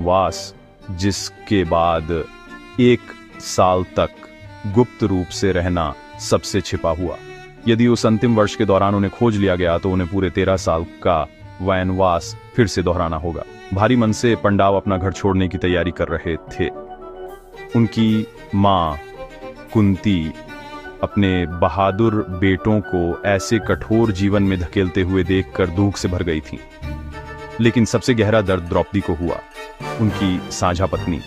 वास, जिसके बाद 1 साल तक गुप्त रूप से रहना सबसे छिपा हुआ। यदि उस अंतिम वर्ष के दौरान उन्हें खोज लिया गया तो उन्हें पूरे 13 साल का वनवास फिर से दोहराना होगा। भारी मन से पांडव अपना घर छोड़ने की तैयारी कर रहे थे। उनकी माँ कुंती अपने बहादुर बेटों को ऐसे कठोर जीवन में धकेलते हुए देखकर दुख से भर गई थी। लेकिन सबसे गहरा दर्द द्रौपदी को हुआ। उनकी साझा पत्नी,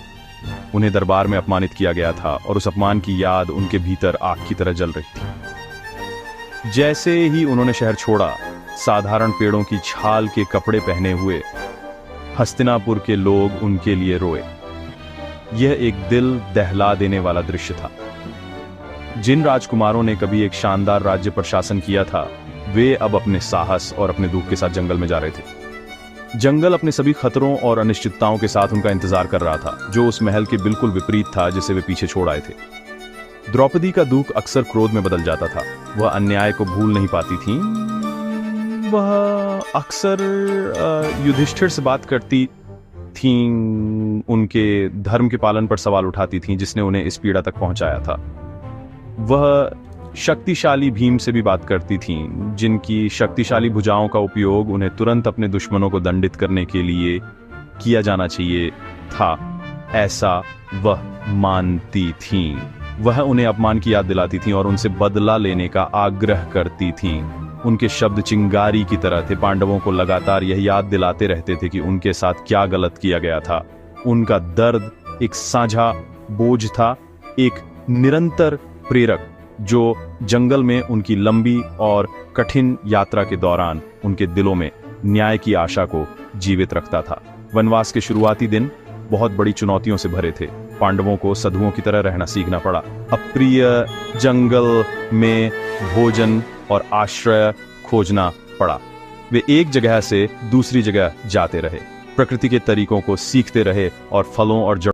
उन्हें दरबार में अपमानित किया गया था और उस अपमान की याद उनके भीतर आग की तरह जल रही थी। जैसे ही उन्होंने शहर छोड़ा, साधारण पेड़ों की छाल के कपड़े पहने हुए हस्तिनापुर के लोग उनके लिए रोए। यह एक दिल दहला देने वाला दृश्य था। जिन राजकुमारों ने कभी एक शानदार राज्य पर शासन किया था, वे अब अपने साहस और अपने दुख के साथ जंगल में जा रहे थे। जंगल अपने सभी खतरों और अनिश्चितताओं के साथ उनका इंतजार कर रहा था, जो उस महल के बिल्कुल विपरीत था जिसे वे पीछे छोड़ आए थे। द्रौपदी का दुख अक्सर क्रोध में बदल जाता था। वह अन्याय को भूल नहीं पाती थी। वह अक्सर युधिष्ठिर से बात करती थीं, उनके धर्म के पालन पर सवाल उठाती थीं जिसने उन्हें इस पीड़ा तक पहुंचाया था। वह शक्तिशाली भीम से भी बात करती थीं, जिनकी शक्तिशाली भुजाओं का उपयोग उन्हें तुरंत अपने दुश्मनों को दंडित करने के लिए किया जाना चाहिए था, ऐसा वह मानती थीं। वह उन्हें अपमान की याद दिलाती थीं और उनसे बदला लेने का आग्रह करती थीं। उनके शब्द चिंगारी की तरह थे, पांडवों को लगातार यह याद दिलाते रहते थे कि उनके साथ क्या गलत किया गया था। उनका दर्द एक साझा बोझ था, एक निरंतर प्रेरक जो जंगल में उनकी लंबी और कठिन यात्रा के दौरान उनके दिलों में न्याय की आशा को जीवित रखता था। वनवास के शुरुआती दिन बहुत बड़ी चुनौतियों से भरे थे। पांडवों को साधुओं की तरह रहना सीखना पड़ा। अप्रिय जंगल में भोजन और आश्रय खोजना पड़ा। वे एक जगह से दूसरी जगह जाते रहे, प्रकृति के तरीकों को सीखते रहे और फलों और